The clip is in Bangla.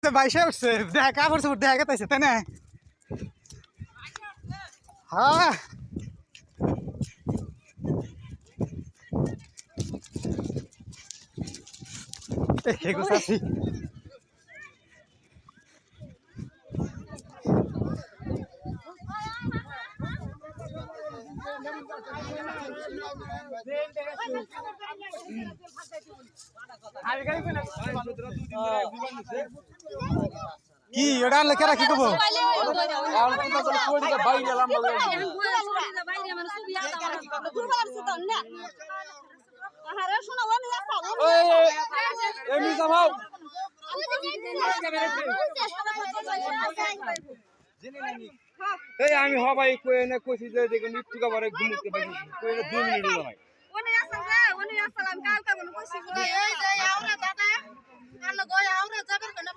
বাইশে উঠছে দেখা কাপড় চোপড় দেখা গেছে তাই না? হ্যাঁ আছি কি ওটা আনলে কেরা কি করবো? এই আমি হবাই কই না কইছি যে দেখুন একটু কাবারে ঘুমুতে পারি কই না 2 মিনিট হলো ভাই ওনে আসসালাম কালকে বলে কইছি এই যে আমরা দাদা আলো গয় আমরা যাবেন কেন